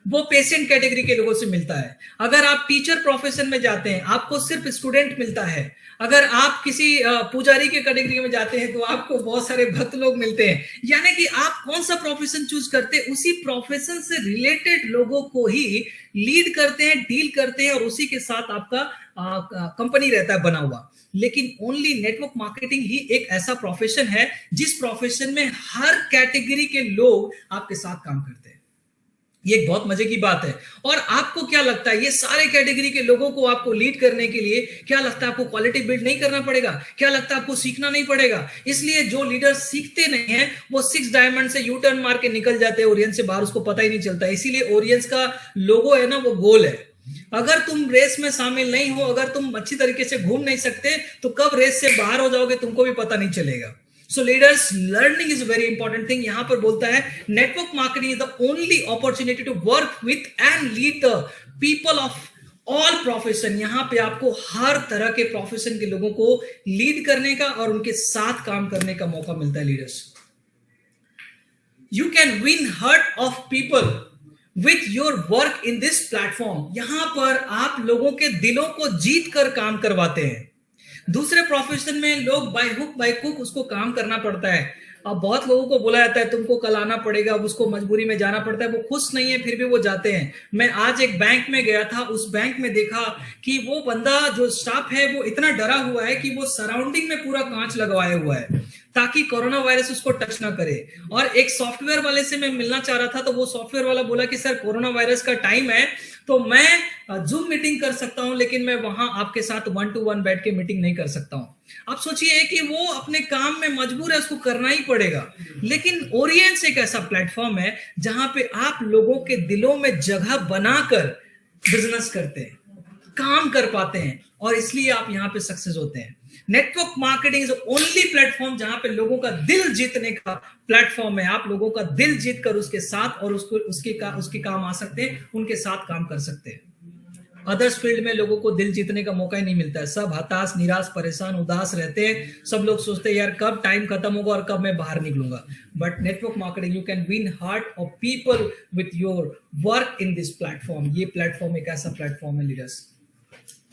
वो पेशेंट कैटेगरी के लोगों से मिलता है। अगर आप टीचर प्रोफेशन में जाते हैं, आपको सिर्फ स्टूडेंट मिलता है। अगर आप किसी पुजारी के कैटेगरी में जाते हैं तो आपको बहुत सारे भक्त लोग मिलते हैं। यानी कि आप कौन सा प्रोफेशन चूज करते हैं, उसी प्रोफेशन से रिलेटेड लोगों को ही लीड करते हैं, डील करते हैं, और उसी के साथ आपका कंपनी रहता है बना हुआ। लेकिन ओनली नेटवर्क मार्केटिंग ही एक ऐसा प्रोफेशन है जिस प्रोफेशन में हर कैटेगरी के लोग आपके साथ काम करते हैं। ये एक बहुत मजे की बात है। और आपको क्या लगता है, ये सारे कैटेगरी के लोगों को आपको लीड करने के लिए क्या लगता है, आपको क्वालिटी बिल्ड नहीं करना पड़ेगा? क्या लगता है आपको सीखना नहीं पड़ेगा? इसलिए जो लीडर्स सीखते नहीं है वो 6 डायमंड से यू टर्न मार के निकल जाते हैं ओरियंस से बाहर, उसको पता ही नहीं चलता। इसीलिए ओरियंस का लोगो है ना, वो गोल है। अगर तुम रेस में शामिल नहीं हो, अगर तुम अच्छी तरीके से घूम नहीं सकते, तो कब रेस से बाहर हो जाओगे तुमको भी पता नहीं चलेगा। So leaders learning is a very important thing। यहां पर बोलता है network marketing is the only opportunity to work with and lead the people of all profession. यहां पे आपको हर तरह के प्रोफेशन के लोगों को लीड करने का और उनके साथ काम करने का मौका मिलता है। Leaders, you can win heart of people with your work in this platform. यहां पर आप लोगों के दिलों को जीत कर काम करवाते हैं। दूसरे प्रोफेशन में लोग बाय हुक बाय कुक उसको काम करना पड़ता है। अब बहुत लोगों को बोला जाता है तुमको कल आना पड़ेगा, उसको मजबूरी में जाना पड़ता है, वो खुश नहीं है फिर भी वो जाते हैं। मैं आज एक बैंक में गया था, उस बैंक में देखा कि वो बंदा जो स्टाफ है वो इतना डरा हुआ है कि वो सराउंडिंग में पूरा कांच लगवाया हुआ है ताकि कोरोना वायरस उसको टच ना करे। और एक सॉफ्टवेयर वाले से मैं मिलना चाह रहा था, तो वो सॉफ्टवेयर वाला बोला कि सर कोरोना वायरस का टाइम है तो मैं जूम मीटिंग कर सकता हूं, लेकिन मैं वहां आपके साथ 1-to-1 बैठ के मीटिंग नहीं कर सकता हूं। आप सोचिए कि वो अपने काम में मजबूर है, उसको करना ही पड़ेगा। लेकिन ओरियंस एक ऐसा प्लेटफॉर्म है जहां पे आप लोगों के दिलों में जगह बनाकर बिजनेस करते हैं, काम कर पाते हैं, और इसलिए आप यहां पे सक्सेस होते हैं। Network marketing is only platform जहां पे लोगों का दिल जीतने का प्लेटफॉर्म है। आप लोगों का दिल जीत कर उसके साथ और उसके काम आ सकते हैं, उनके साथ काम कर सकते हैं। अदर्स फील्ड में लोगों को दिल जीतने का मौका ही नहीं मिलता है। सब हताश, निराश, परेशान, उदास रहते हैं। सब लोग सोचते हैं यार कब टाइम खत्म होगा और कब मैं बाहर निकलूंगा। But network marketing, you can win heart of people with your work in this platform. ये प्लेटफॉर्म एक ऐसा प्लेटफॉर्म है लीडर्स।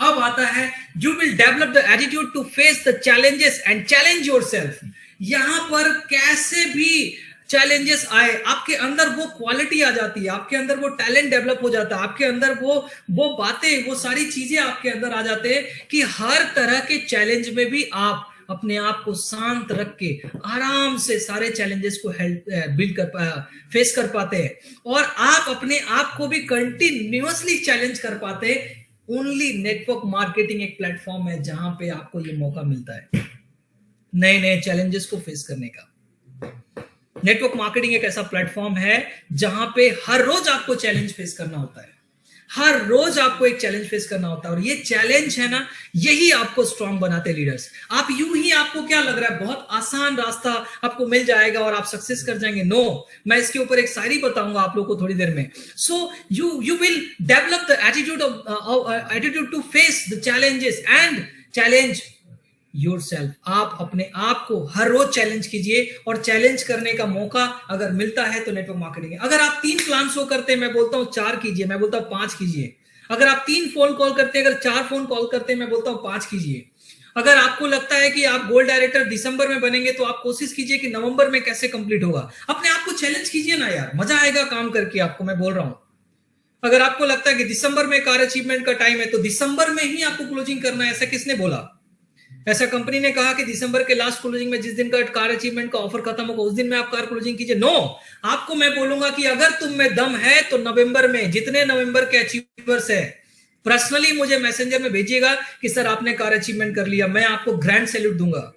अब आता है you will develop the attitude to face the challenges and challenge yourself. यहां पर कैसे भी चैलेंजेस आए, आपके अंदर वो क्वालिटी आ जाती है, आपके अंदर वो टैलेंट डेवलप हो जाता है, आपके अंदर वो बातें, वो सारी चीजें आपके अंदर आ जाते हैं कि हर तरह के चैलेंज में भी आप अपने आप को शांत रख के आराम से सारे चैलेंजेस को फेस कर पाते हैं, और आप अपने आप को भी कंटिन्यूअसली चैलेंज कर पाते हैं। ओनली नेटवर्क मार्केटिंग एक प्लेटफॉर्म है जहां पे आपको ये मौका मिलता है नए नए चैलेंजेस को फेस करने का। नेटवर्क मार्केटिंग एक ऐसा प्लेटफॉर्म है जहां पे हर रोज आपको चैलेंज फेस करना होता है, हर रोज आपको एक चैलेंज फेस करना होता है, और ये चैलेंज है ना, यही आपको स्ट्रांग बनाते हैं लीडर्स। आप यूं ही, आपको क्या लग रहा है बहुत आसान रास्ता आपको मिल जाएगा और आप सक्सेस कर जाएंगे? नो, मैं इसके ऊपर एक शायरी बताऊंगा आप लोगों को थोड़ी देर में। So you will develop the attitude to face the challenges and challenge yourself. आप अपने आप को हर रोज चैलेंज कीजिए, और चैलेंज करने का मौका अगर मिलता है तो नेटवर्क मार्केटिंग। अगर आप 3 प्लान शो करते हैं, मैं बोलता हूं 4 कीजिए, मैं बोलता हूं 5 कीजिए। अगर आप 3 फोन कॉल करते हैं, अगर 4 फोन कॉल करते हैं, मैं बोलता हूं 5 कीजिए। अगर आपको लगता है कि आप गोल्ड डायरेक्टर दिसंबर में बनेंगे, तो आप कोशिश कीजिए कि नवंबर में कैसे कंप्लीट होगा। अपने आप को चैलेंज कीजिए ना यार, मजा आएगा काम करके, आपको मैं बोल रहा हूं। अगर आपको लगता है कि दिसंबर में कार अचीवमेंट का टाइम है, तो दिसंबर में ही आपको क्लोजिंग करना है। ऐसा किसने बोला? ऐसा कंपनी ने कहा कि दिसंबर के लास्ट क्लोजिंग में, जिस दिन का कार अचीवमेंट का ऑफर खत्म होगा, उस दिन में आप कार क्लोजिंग कीजिए? नो, आपको मैं बोलूंगा कि अगर तुम में दम है तो नवंबर में, जितने नवंबर के अचीवर्स है, पर्सनली मुझे मैसेंजर में भेजिएगा कि सर आपने कार अचीवमेंट कर लिया, मैं आपको ग्रैंड सैल्यूट दूंगा।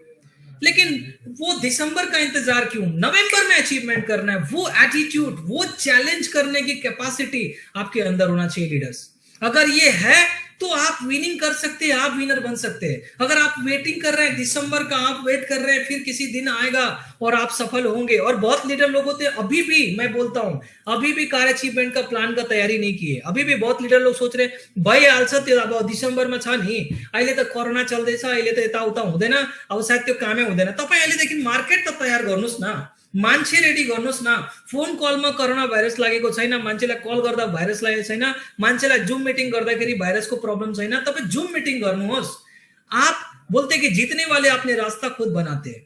लेकिन वो दिसंबर का इंतजार क्यों? नवंबर में अचीवमेंट करना है। वो एटीट्यूड, वो चैलेंज करने की कैपेसिटी आपके अंदर होना चाहिए लीडर्स। अगर ये है तो आप विनिंग कर सकते हैं, आप विनर बन सकते हैं। अगर आप वेटिंग कर रहे हैं दिसंबर का, आप वेट कर रहे हैं फिर किसी दिन आएगा और आप सफल होंगे। और बहुत लीडर लोग होते हैं, अभी भी मैं बोलता हूं, अभी भी कार अचीवमेंट का प्लान का तैयारी नहीं किए। अभी भी बहुत लीडर लोग सोच रहे हैं भाई हाल्छ त्यो दिसंबर में छ नि, अहिले त कोरोना चल्दैछ, अहिले त यताउता हुँदैन, अब सायद त्यो कामै हुँदैन। तपाईँ अहिलेदेखि मार्केट त तयार गर्नुहोस् न, मान्छे रेडी गर्नुहोस् न। फोन कलमा कोरोना भाइरस लागेको छैन, मान्छेलाई कल गर्दा भाइरस लागेको छैन, मान्छेलाई जुम मिटिङ गर्दाखेरि भाइरसको प्रब्लम छैन। तपाईँ जुम मिटिङ गर्नुहोस्। आप बोलते कि जीतने वाले अपने रास्ता खुद बनाते हैं,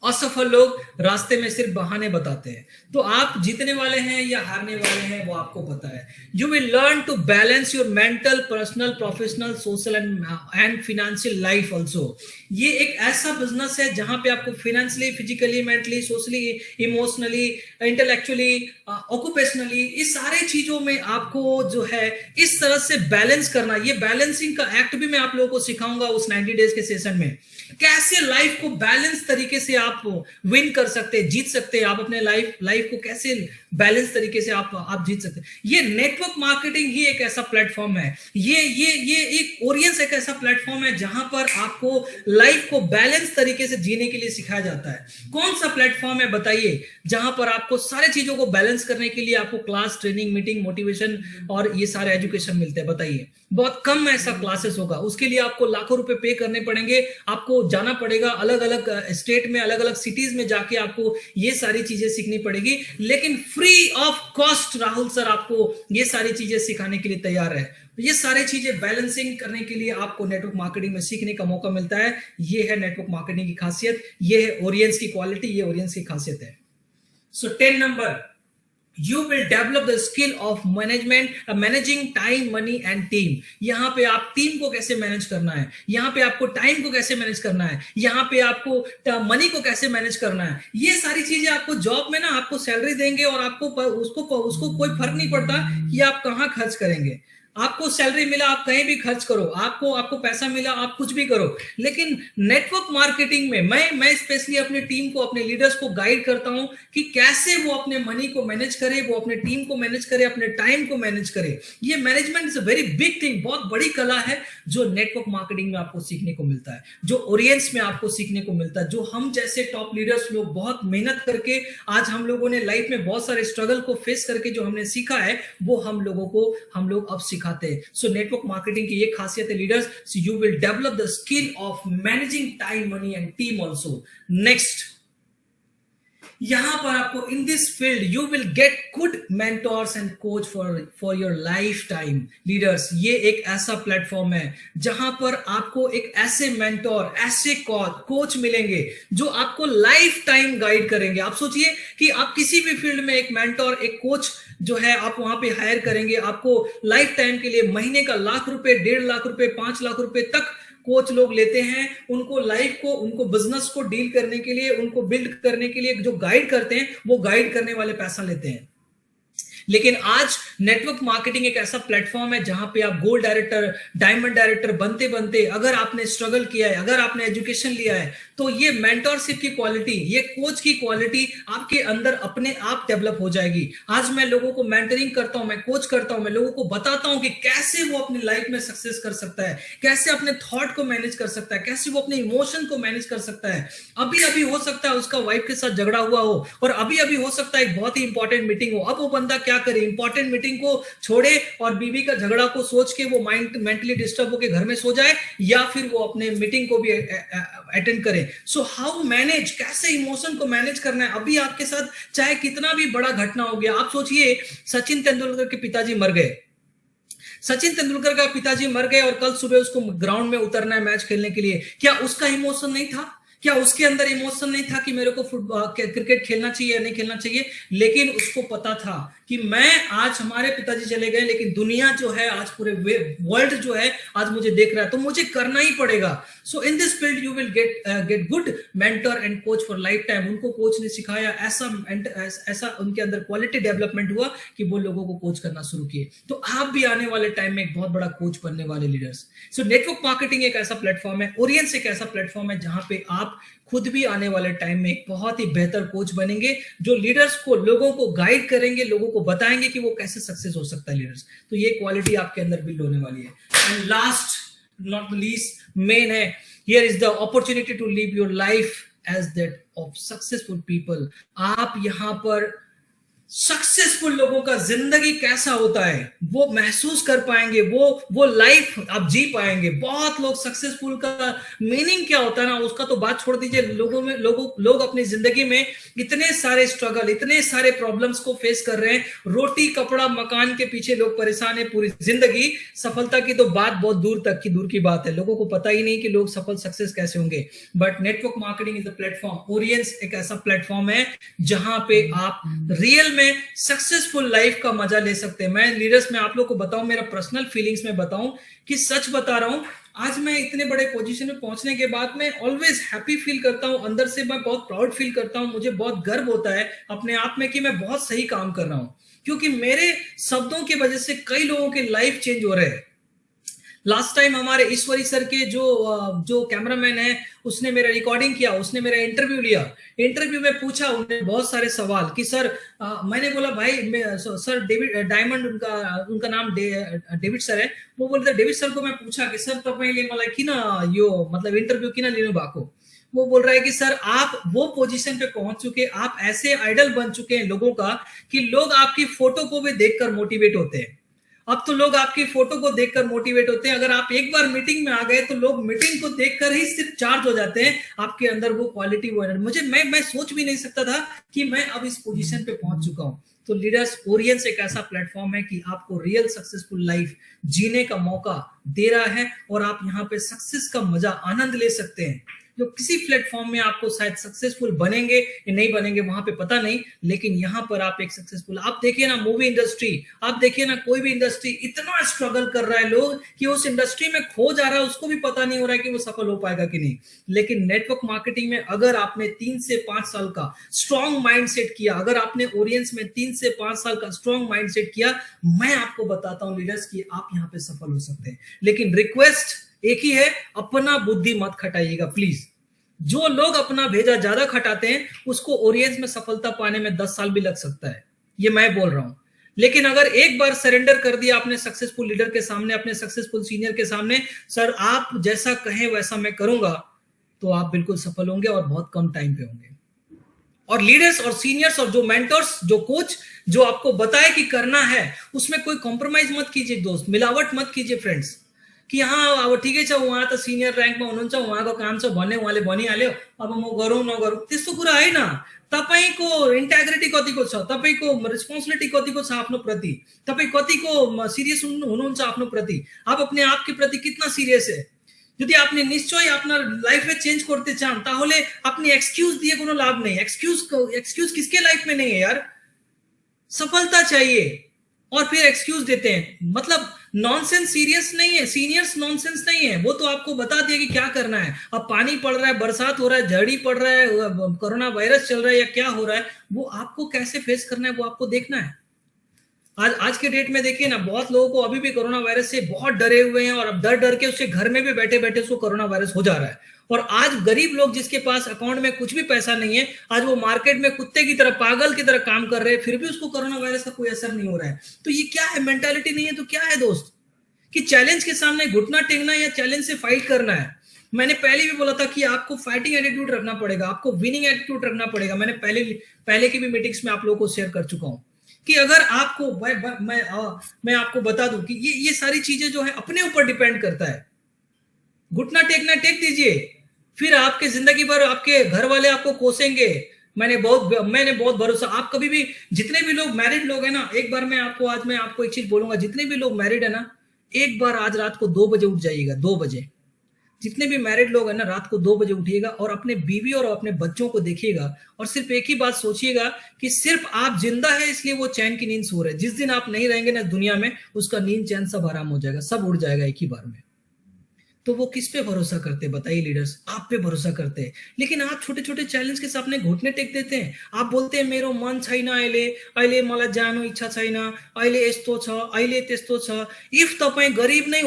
असफल लोग रास्ते में सिर्फ बहाने बताते हैं। तो आप जीतने वाले हैं या हारने वाले हैं वो आपको पता है। You will learn to balance your mental, personal, professional, social and financial life also. ये एक ऐसा बिजनेस है जहां पे आपको financially, physically, mentally, socially, emotionally, intellectually, occupationally, इस सारे चीजों में आपको जो है इस तरह से बैलेंस करना, ये बैलेंसिंग का एक्ट भी मैं आप लोगों को सिखाऊंगा उस 90 डेज के सेशन में। कैसे लाइफ को बैलेंस तरीके से आप विन कर सकते हैं, जीत सकते हैं। आप अपने लाइफ को कैसे बैलेंस तरीके से आप जीत सकते हैं। ये नेटवर्क मार्केटिंग ही एक ऐसा प्लेटफॉर्म है, ये एक ओरियंस एक ऐसा प्लेटफॉर्म है जहां पर आपको लाइफ को बैलेंस तरीके से जीने के लिए सिखाया जाता है। कौन सा प्लेटफॉर्म है बताइए, जहां पर आपको सारे चीजों को बैलेंस करने के लिए आपको क्लास, ट्रेनिंग, मीटिंग, मोटिवेशन और ये सारे एजुकेशन मिलते हैं। बताइए, बहुत कम ऐसा क्लासेस होगा, उसके लिए आपको लाखों रुपए पे करने पड़ेंगे। आपको जाना पड़ेगा अलग अलग स्टेट में, अलग अलग सिटीज में जाके आपको ये सारी चीजें सीखनी पड़ेगी, लेकिन free of cost Rahul sir आपको ये सारी चीजें सिखाने के लिए तैयार है। ये सारी चीजें बैलेंसिंग करने के लिए आपको नेटवर्क मार्केटिंग में सीखने का मौका मिलता है। ये है नेटवर्क मार्केटिंग की खासियत, ये है ऑडियंस की क्वालिटी, ये ऑडियंस की खासियत है। सो 10 number, You will develop the skill of managing time, money and team। यहां पे आप टीम को कैसे मैनेज करना है, यहां पे आपको टाइम को कैसे मैनेज करना है, यहां पे आपको मनी को कैसे मैनेज करना है। ये सारी चीजें आपको जॉब में ना आपको सैलरी देंगे और आपको उसको कोई फर्क नहीं पड़ता कि आप कहां खर्च करेंगे। आपको सैलरी मिला, आप कहीं भी खर्च करो, आपको पैसा मिला, आप कुछ भी करो। लेकिन नेटवर्क मार्केटिंग में मैं स्पेशली अपने टीम को, अपने लीडर्स को गाइड करता हूं कि कैसे वो अपने मनी को मैनेज करे, वो अपने टीम को मैनेज करे, अपने टाइम को मैनेज करे। ये management is a very big thing, बहुत बड़ी कला है जो नेटवर्क मार्केटिंग में आपको सीखने को मिलता है, जो ओरियंस में आपको सीखने को मिलता है, जो हम जैसे टॉप लीडर्स लोग बहुत मेहनत करके आज हम लोगों ने लाइफ में बहुत सारे स्ट्रगल को फेस करके जो हमने सीखा है वो हम लोग अब सिखाते हैं। सो नेटवर्क मार्केटिंग की ये खासियत है leaders, so you will develop the skill of managing time, money and team also. Next, यहां पर आपको इन this field you will get good mentors and coach for your life time. Leaders, ये एक ऐसा प्लेटफॉर्म है जहां पर आपको एक ऐसे मेंटोर, ऐसे कोच मिलेंगे जो आपको लाइफ टाइम गाइड करेंगे। आप सोचिए कि आप किसी भी फील्ड में एक मेंटोर, एक कोच जो है आप वहां पे हायर करेंगे, आपको लाइफ टाइम के लिए महीने का लाख रुपए, 1.5 लाख रुपए, 5 लाख रुपए तक कोच लोग लेते हैं। उनको लाइफ को, उनको बिजनेस को डील करने के लिए, उनको बिल्ड करने के लिए जो गाइड करते हैं, वो गाइड करने वाले पैसा लेते हैं। लेकिन आज नेटवर्क मार्केटिंग एक ऐसा प्लेटफॉर्म है जहां पे आप गोल्ड डायरेक्टर, डायमंड डायरेक्टर बनते बनते, अगर आपने स्ट्रगल किया है, अगर आपने एजुकेशन लिया है, तो ये मेंटरशिप की क्वालिटी, ये कोच की क्वालिटी आपके अंदर अपने आप डेवलप हो जाएगी। आज मैं लोगों को मेंटरिंग करता हूं, मैं कोच करता हूं, मैं लोगों को बताता हूं कि कैसे वो अपनी लाइफ में सक्सेस कर सकता है, कैसे अपने थॉट को मैनेज कर सकता है, कैसे वो अपने इमोशन को मैनेज कर सकता है। अभी अभी हो सकता है उसका वाइफ के साथ झगड़ा हुआ हो, और अभी अभी हो सकता है एक बहुत ही इंपॉर्टेंट मीटिंग हो। अब वो बंदा क्या करे, इंपॉर्टेंट मीटिंग को छोड़े और बीवी का झगड़ा को सोच के वो मेंटली डिस्टर्ब होकर घर में सो जाए, या फिर वो अपने मीटिंग को भी अटेंड करे। सो हाउ मैनेज, कैसे इमोशन को मैनेज करना है। अभी आपके साथ चाहे कितना भी बड़ा घटना हो गया, आप सोचिए सचिन तेंदुलकर के पिताजी मर गए, सचिन तेंदुलकर का पिताजी मर गए और कल सुबह उसको ग्राउंड में उतरना है मैच खेलने के लिए। क्या उसका इमोशन नहीं था? क्या उसके अंदर इमोशन नहीं था कि मेरे को क्रिकेट खेलना चाहिए या नहीं खेलना चाहिए? लेकिन उसको पता था कि मैं, आज हमारे पिताजी चले गए लेकिन दुनिया जो है, आज पूरे वर्ल्ड जो है आज मुझे देख रहा है, तो मुझे करना ही पड़ेगा। So in this field you will get good mentor and coach for lifetime. उनको कोच ने सिखाया, ऐसा उनके अंदर क्वालिटी डेवलपमेंट हुआ कि वो लोगों को कोच करना शुरू किए। तो आप भी आने वाले टाइम में एक बहुत बड़ा कोच बनने वाले लीडर्स। सो नेटवर्क मार्केटिंग एक ऐसा प्लेटफॉर्म है, ओरियंस एक ऐसा प्लेटफॉर्म है जहां पे आप खुद भी आने वाले टाइम में एक बहुत ही बेहतर कोच बनेंगे, जो लीडर्स को, लोगों को गाइड करेंगे, लोगों को बताएंगे कि वो कैसे सक्सेस हो सकता है लीडर्स। तो ये क्वालिटी आपके अंदर बिल्ड होने वाली है। And last not least, man है, here is the opportunity to live your life as that of successful people. आप यहां पर सक्सेसफुल लोगों का जिंदगी कैसा होता है वो महसूस कर पाएंगे, वो लाइफ आप जी पाएंगे। बहुत लोग सक्सेसफुल का मीनिंग क्या होता है ना, उसका तो बात छोड़ दीजिए। लोग अपनी जिंदगी में इतने सारे स्ट्रगल, इतने सारे प्रॉब्लम्स को फेस कर रहे हैं। रोटी कपड़ा मकान के पीछे लोग परेशान है पूरी जिंदगी। सफलता की तो बात बहुत दूर की बात है। लोगों को पता ही नहीं कि लोग सफल सक्सेस कैसे होंगे। But network marketing is the platform. Oriens एक ऐसा प्लेटफॉर्म है जहां पे आप रियल में सक्सेसफुल लाइफ का मजा ले सकते हैं। मैं लीडर्स में आप लोग को बताऊं, मेरा पर्सनल फीलिंग्स में बताऊं कि सच बता रहा हूं, आज मैं इतने बड़े पोजीशन में पहुंचने के बाद मैं ऑलवेज हैप्पी फील करता हूं। अंदर से मैं बहुत प्राउड फील करता हूं। मुझे बहुत गर्व होता है अपने आप में कि मैं बहुत सही काम कर रहा हूं, क्योंकि मेरे शब्दों की वजह से कई लोगों के लाइफ चेंज हो रहे हैं। लास्ट टाइम हमारे ईश्वरी सर के जो कैमरामैन है, उसने मेरा रिकॉर्डिंग किया, उसने मेरा इंटरव्यू लिया। इंटरव्यू में पूछा उन्होंने बहुत सारे सवाल कि सर मैंने बोला भाई सर डेविड डायमंड उनका नाम डेविड सर है। वो बोलते डेविड सर को मैं पूछा कि सर तपाईले मलाई किन यो मतलब इंटरव्यू किन लिनु भएको। वो बोल रहा है कि सर आप वो पोजीशन पे पहुंच चुके, आप ऐसे आइडल बन चुके हैं लोगों का कि लोग आपकी फोटो को भी देखकर मोटिवेट होते हैं। अब तो लोग आपकी फोटो को देखकर मोटिवेट होते हैं। अगर आप एक बार मीटिंग में आ गए तो लोग मीटिंग को देखकर ही सिर्फ चार्ज हो जाते हैं। आपके अंदर वो क्वालिटी, वो एनर्जी, मैं सोच भी नहीं सकता था कि मैं अब इस पोजीशन पे पहुंच चुका हूं। तो लीडर्स, ओरियंस एक ऐसा प्लेटफॉर्म है कि आपको रियल सक्सेसफुल लाइफ जीने का मौका दे रहा है और आप यहाँ पे सक्सेस का मजा आनंद ले सकते हैं। जो किसी प्लेटफॉर्म में आपको शायद सक्सेसफुल बनेंगे या नहीं बनेंगे वहां पे पता नहीं, लेकिन यहां पर आप एक सक्सेसफुल, आप देखिए ना मूवी इंडस्ट्री, आप देखिए ना कोई भी इंडस्ट्री, इतना स्ट्रगल कर रहा है लोग कि उस इंडस्ट्री में खो जा रहा है, उसको भी पता नहीं हो रहा है कि वो सफल हो पाएगा कि नहीं। लेकिन नेटवर्क मार्केटिंग में अगर आपने 3 से 5 साल का स्ट्रॉन्ग माइंडसेट किया, अगर आपने ओरियंस में 3 से 5 साल का स्ट्रॉन्ग माइंडसेट किया, मैं आपको बताता हूं लीडर्स कि आप यहां पे सफल हो सकते हैं। लेकिन रिक्वेस्ट एक ही है, अपना बुद्धि मत खटाइएगा प्लीज। जो लोग अपना भेजा ज्यादा खटाते हैं उसको ओरियंस में सफलता पाने में 10 साल भी लग सकता है, ये मैं बोल रहा हूं। लेकिन अगर एक बार सरेंडर कर दिया आपने सक्सेसफुल लीडर के सामने, अपने सक्सेसफुल सीनियर के सामने, सर आप जैसा कहें वैसा मैं करूंगा, तो आप बिल्कुल सफल होंगे और बहुत कम टाइम पे होंगे। और लीडर्स और सीनियर्स और जो मेंटर्स, जो कोच, जो आपको बताए कि करना है, उसमें कोई कॉम्प्रोमाइज मत कीजिए दोस्त, मिलावट मत कीजिए फ्रेंड्स, कि हाँ अब ठिकै छ उहाँ त सिनियर र्याङ्कमा हुनुहुन्छ, उहाँको काम छ भन्ने उहाँले भनिहाल्यो, अब म गरौँ नगरौँ त्यस्तो कुरा होइन। तपाईको इन्टेग्रिटी कतिको छ, तपाईको रिस्पोन्सिबिलिटी कतिको छ आफ्नो प्रति, तपाईँ कतिको सिरियस हुनुहुन्छ आफ्नो प्रति, आप अपने आप के प्रति कितना सीरियस है। যদি আপনি নিশ্চয়ই আপনার লাইফে চেঞ্জ করতে চান তাহলে আপনি এক্সকিউজ দিয়ে কোনো লাভ নেই। एक्सक्यूज किसके लाइफ में नहीं है यार, सफलता चाहिए और फिर एक्सक्यूज देते हैं। मतलब नॉनसेंस सीरियस नहीं है, सीनियर्स नॉनसेंस नहीं है, वो तो आपको बता दिया कि क्या करना है। अब पानी पड़ रहा है, बरसात हो रहा है, झड़ी पड़ रहा है, कोरोना वायरस चल रहा है या क्या हो रहा है, वो आपको कैसे फेस करना है वो आपको देखना है। आज के डेट में देखिए ना, बहुत लोगों को अभी भी कोरोना वायरस से बहुत डरे हुए हैं और अब डर के उससे घर में भी बैठे बैठे उसको कोरोना वायरस हो जा रहा है। और आज गरीब लोग जिसके पास अकाउंट में कुछ भी पैसा नहीं है, आज वो मार्केट में कुत्ते की तरह, पागल की तरह काम कर रहे हैं, फिर भी उसको कोरोना वायरस का कोई असर नहीं हो रहा है। तो ये क्या है, मेंटालिटी नहीं है तो क्या है दोस्त, कि चैलेंज के सामने घुटना टेकना या चैलेंज से फाइट करना है। मैंने पहले भी बोला था कि आपको फाइटिंग एटीट्यूड रखना पड़ेगा, आपको विनिंग एटीट्यूड रखना पड़ेगा। मैंने पहले की भी मीटिंग्स में आप लोगों को शेयर कर चुका हूं कि अगर आपको मैं आपको बता दूं कि ये सारी चीजें जो है अपने ऊपर डिपेंड करता है। घुटना टेकना टेक दीजिए, फिर आपके जिंदगी भर आपके घर वाले आपको कोसेंगे। मैंने बहुत भरोसा, आप कभी भी, जितने भी लोग मैरिड लोग हैं ना, एक बार मैं आपको एक चीज बोलूंगा, जितने भी लोग मैरिड है ना, एक बार आज रात को 2 बजे उठ जाइएगा, 2 बजे। जितने भी मैरिड लोग हैं ना, रात को 2 बजे उठिएगा और अपने बीवी और अपने बच्चों को देखिएगा और सिर्फ एक ही बात सोचिएगा कि सिर्फ आप जिंदा है इसलिए वो चैन की नींद सो रहे हैं। जिस दिन आप नहीं रहेंगे ना दुनिया में, उसका नींद चैन सब आराम हो जाएगा, सब उड़ जाएगा एक ही बार में। तो वो किस पे भरोसा करते हैं बताइए लीडर्स, आप पे भरोसा करते हैं। लेकिन आप छोटे छोटे चैलेंज के सामने घुटने टेक देते हैं। आप बोलते हैं मेरो मन छैन, अहिले मलाई जानु इच्छा छैन, अहिले यस्तो छ, अहिले त्यस्तो छ। इफ तपाईँ गरीब नै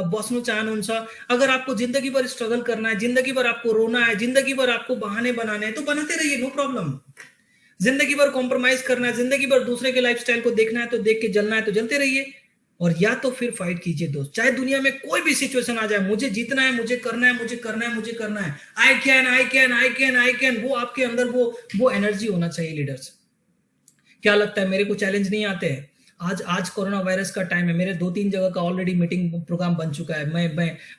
बस्नु चाहनुहुन्छ, अगर आपको जिंदगी भर स्ट्रगल करना है, जिंदगी भर आपको रोना है, जिंदगी भर आपको बहाने बनाने हैं, तो बनाते रहिए, नो प्रॉब्लम। जिंदगी भर कॉम्प्रोमाइज करना है, जिंदगी भर दूसरे के लाइफस्टाइल को देखना है, तो देख के जलना है तो जलते रहिए। और या तो फिर फाइट कीजिए दोस्त, चाहे दुनिया में कोई भी सिचुएशन आ जाए, मुझे जीतना है, मुझे करना है, मुझे करना है, मुझे करना है। आई कैन, वो आपके अंदर वो एनर्जी होना चाहिए लीडर्स। क्या लगता है मेरे को चैलेंज नहीं आते हैं? आज कोरोना वायरस का टाइम है, मेरे 2-3 जगह का ऑलरेडी मीटिंग प्रोग्राम बन चुका है।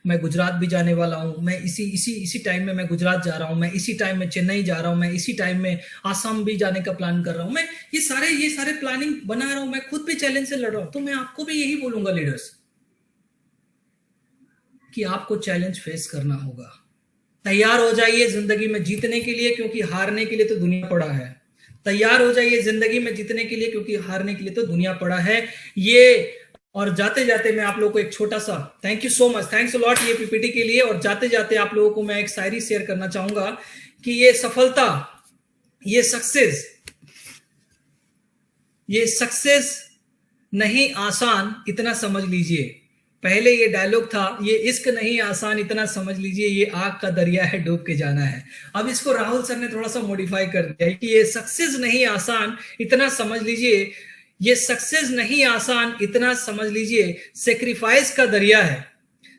मैं गुजरात भी जाने वाला हूँ, मैं इसी टाइम में मैं गुजरात जा रहा हूँ, मैं इसी टाइम में चेन्नई जा रहा हूँ, मैं इसी टाइम में आसाम भी जाने का प्लान कर रहा हूँ। मैं ये सारे प्लानिंग बना रहा हूँ, मैं खुद भी चैलेंज से लड़ रहा हूँ। तो मैं आपको भी यही बोलूंगा लीडर्स, कि आपको चैलेंज फेस करना होगा। तैयार हो जाइए जिंदगी में जीतने के लिए, क्योंकि हारने के लिए तो दुनिया पड़ा है। तैयार हो जाइए जिंदगी में जीतने के लिए, क्योंकि हारने के लिए तो दुनिया पड़ा है। ये और जाते जाते मैं आप लोगों को एक छोटा सा thank you so much, thanks a lot ये पीपीटी के लिए। और जाते जाते आप लोगों को मैं एक शायरी शेयर करना चाहूंगा कि ये सफलता, ये सक्सेस नहीं आसान, इतना समझ लीजिए। पहले ये डायलॉग था, ये इश्क नहीं आसान, इतना समझ लीजिए, ये आग का दरिया है, डूब के जाना है। अब इसको राहुल सर ने थोड़ा सा मॉडिफाई कर दिया है कि ये सक्सेस नहीं आसान, इतना समझ लीजिए, ये सक्सेस नहीं आसान, इतना समझ लीजिए, सेक्रीफाइस का दरिया है,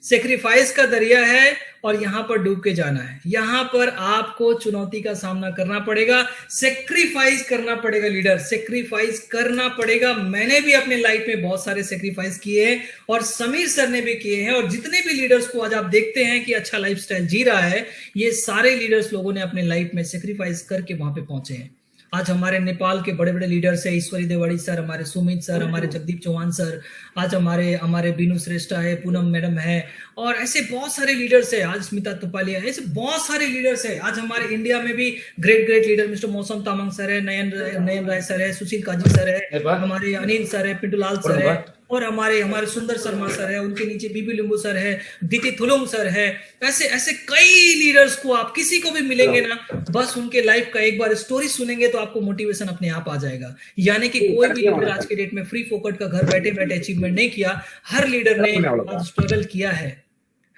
सेक्रीफाइस का दरिया है, और यहां पर डूब के जाना है। यहां पर आपको चुनौती का सामना करना पड़ेगा, सेक्रीफाइस करना पड़ेगा लीडर, सेक्रीफाइस करना पड़ेगा। मैंने भी अपने लाइफ में बहुत सारे सेक्रीफाइस किए हैं, और समीर सर ने भी किए हैं, और जितने भी लीडर्स को आज आप देखते हैं कि अच्छा लाइफस्टाइल जी रहा है, ये सारे लीडर्स लोगों ने अपने लाइफ में सेक्रीफाइस करके वहां पे पहुंचे हैं। आज हमारे नेपाल के बड़े बड़े लीडर्स है, ईश्वरी देवाड़ी सर, हमारे सुमित सर, हमारे जगदीप चौहान सर, आज हमारे बीनू श्रेष्ठा है, पूनम मैडम है, और ऐसे बहुत सारे लीडर्स है, आज स्मिता तुपालिया, ऐसे बहुत सारे लीडर्स है। आज हमारे इंडिया में भी ग्रेट लीडर मिस्टर मौसम तामांग सर है, नयन राय सर है, सुशील काजी सर है, हमारे अनिल सर है, पिंटूलाल सर है, और हमारे सुंदर शर्मा सर है, उनके नीचे बीबी लिंबू सर है, दीदी थुलुंग सर है। ऐसे ऐसे कई लीडर्स को आप किसी को भी मिलेंगे ना, बस उनके लाइफ का एक बार स्टोरी सुनेंगे तो आपको मोटिवेशन अपने आप आ जाएगा। यानी कि कोई भी लीडर आज के डेट में फ्री फोकट का घर बैठे बैठे अचीवमेंट नहीं किया, हर लीडर ने आज स्ट्रगल किया है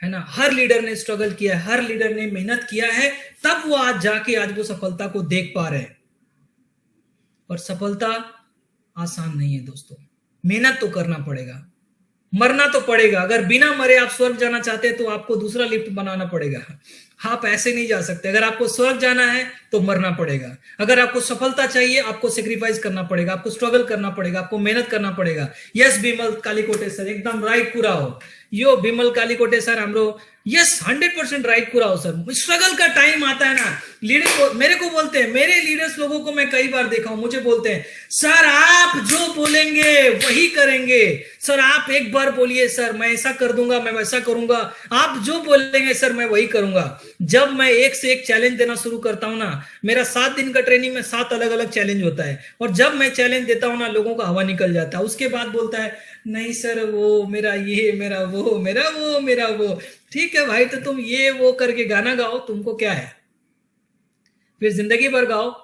ना, हर लीडर ने स्ट्रगल किया है, हर लीडर ने मेहनत किया है, तब वो आज जाके आज वो सफलता को देख पा रहे हैं। और सफलता आसान नहीं है दोस्तों, मेहनत तो करना पड़ेगा, मरना तो पड़ेगा। अगर बिना मरे आप स्वर्ग जाना चाहते हैं तो आपको दूसरा लिफ्ट बनाना पड़ेगा, आप ऐसे नहीं जा सकते। अगर आपको स्वर्ग जाना है तो मरना पड़ेगा, अगर आपको सफलता चाहिए आपको सेक्रीफाइस करना पड़ेगा, आपको स्ट्रगल करना पड़ेगा, आपको मेहनत करना पड़ेगा। यस बिमल कालीकोटे सर, एकदम राइट कुरा हो यो बिमल कालीकोटे सर, हमरो यस 100% राइट कुरा हो सर। स्ट्रगल का टाइम आता है ना, लीडर को मेरे को बोलते हैं, मेरे लीडर्स लोगों को मैं कई बार देखा हूं, मुझे बोलते हैं सर आप जो बोलेंगे वही करेंगे, सर आप एक बार बोलिए सर मैं ऐसा कर दूंगा, मैं वैसा करूंगा, आप जो बोलेंगे सर मैं वही करूंगा। जब मैं एक से एक चैलेंज देना शुरू करता हूं ना, मेरा 7 दिन का ट्रेनिंग में 7 अलग अलग चैलेंज होता है, और जब मैं चैलेंज देता हूं ना लोगों का हवा निकल जाता है। उसके बाद बोलता है नहीं सर वो मेरा ये, मेरा वो, मेरा वो। ठीक है भाई, तो तुम ये वो करके गाना गाओ, तुमको क्या है, फिर जिंदगी भर गाओ,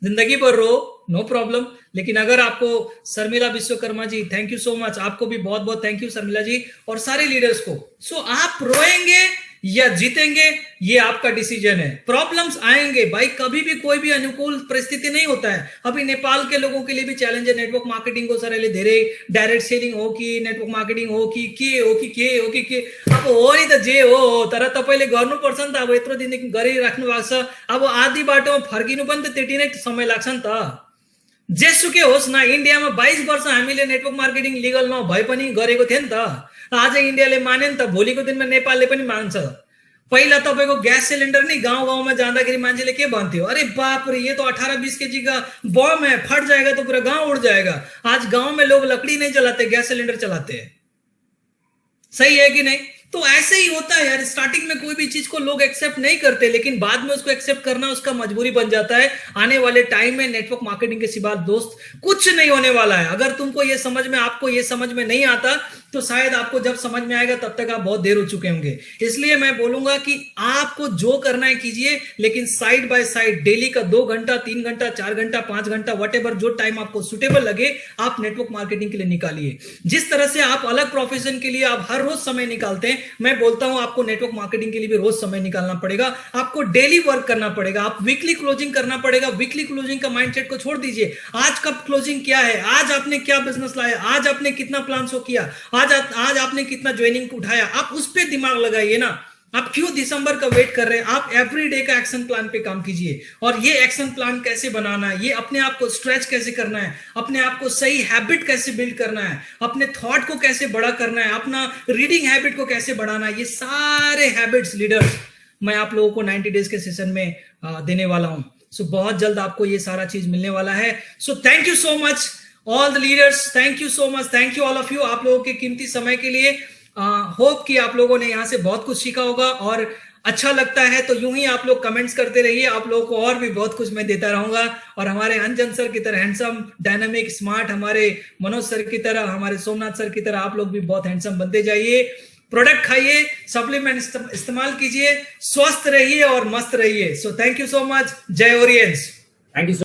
जिंदगी भर रो, नो प्रॉब्लम। लेकिन अगर आपको Sharmila Vishwakarma ji, thank you so much, आपको भी बहुत बहुत थैंक यू शर्मिला जी, और सारे लीडर्स को। सो आप रोएंगे या जीतेंगे ये आपका डिसीजन है। प्रॉब्लम्स आएंगे भाई, कभी भी कोई भी अनुकूल परिस्थिति नहीं होता है। अभी नेपाल के लोगों के लिए भी चैलेंज है, नेटवर्क मार्केटिंग को सर धेरे डायरेक्ट सेलिङ हो कि नेटवर्क मार्केटिङ हो कि के अब हो नि त जे हो, तर तपाईले गर्नुपर्छ नि त। अब यत्रो दिनदेखि गरिराख्नु भएको छ, अब आधी बाटोमा फर्किनु पनि त त्यति नै समय लाग्छ नि त। जेसुकै होस् न, इन्डियामा 22 वर्ष हामीले नेटवर्क मार्केटिङ लिगल नभए पनि गरेको थियो नि त। आज इंडियाले माने नि त, भोलिको दिनमा नेपालले पनि मान्छ। पहिला तपाईको ग्यास सिलिन्डर नि गाउँ गाउँमा जाँदाखेरि मान्छेले के भन्थ्यो, अरे बाप रे ये तो 18-20 केजी का बम है, फट जाएगा तो पूरा गांव उड़ जाएगा। आज गांव में लोग लकड़ी नहीं चलाते, गैस सिलेंडर चलाते हैं। सही है कि नहीं? तो ऐसे ही होता है यार, स्टार्टिंग में कोई भी चीज को लोग एक्सेप्ट नहीं करते, लेकिन बाद में उसको एक्सेप्ट करना उसका मजबूरी बन जाता है। आने वाले टाइम में नेटवर्क मार्केटिंग के सिवा दोस्त कुछ नहीं होने वाला है। अगर तुमको ये समझ में, आपको ये समझ में नहीं आता तो शायद आपको जब समझ में आएगा तब तक आप बहुत देर हो चुके होंगे। इसलिए मैं बोलूंगा कि आपको जो करना है कीजिए, लेकिन साइड बाय साइड डेली का 2 घंटा, 3 घंटा, 4 घंटा, 5 घंटा, व्हाटएवर जो टाइम आपको सुटेबल लगे आप नेटवर्क मार्केटिंग के लिए निकालिए। जिस तरह से आप अलग प्रोफेशन के लिए आप हर रोज समय निकालते हैं, मैं बोलता हूं आपको नेटवर्क मार्केटिंग के लिए भी रोज समय निकालना पड़ेगा। आपको डेली वर्क करना पड़ेगा, आप वीकली क्लोजिंग करना पड़ेगा। वीकली क्लोजिंग का माइंडसेट को छोड़ दीजिए। आज कब क्लोजिंग क्या है, आज आपने क्या बिजनेस लाया, आज आपने कितना प्लान शो किया, आज आपने कितना ज्वाइनिंग उठाया, आप उस पर दिमाग लगाइए ना। आप क्यों दिसंबर का वेट कर रहे हैं? आप एवरी डे का एक्शन प्लान पे काम कीजिए। और ये एक्शन प्लान कैसे बनाना है, ये अपने आप को स्ट्रेच कैसे करना है, अपने आप को सही हैबिट कैसे बिल्ड करना है, अपने थॉट को कैसे बड़ा करना है, अपना रीडिंग हैबिट को कैसे बढ़ाना है, ये सारे हैबिट्स लीडर्स मैं आप लोगों को 90 डेज के सेशन में देने वाला हूं। सो बहुत जल्द आपको ये सारा चीज मिलने वाला है। So thank you so much all the leaders, thank you so much, thank you all of you, आप लोगों के कीमती समय के लिए। होप कि आप लोगों ने यहां से बहुत कुछ सीखा होगा, और अच्छा लगता है तो यूं ही आप लोग कमेंट्स करते रहिए, आप लोगों को और भी बहुत कुछ मैं देता रहूंगा। और हमारे अंजन सर की तरह हैंडसम, डायनामिक, स्मार्ट, हमारे मनोज सर की तरह, हमारे सोमनाथ सर की तरह आप लोग भी बहुत हैंडसम बनते जाइए। प्रोडक्ट खाइए, सप्लीमेंट इस्तेमाल कीजिए, स्वस्थ रहिए और मस्त रहिए। So thank you so much. जय ओरियंस। Thank you.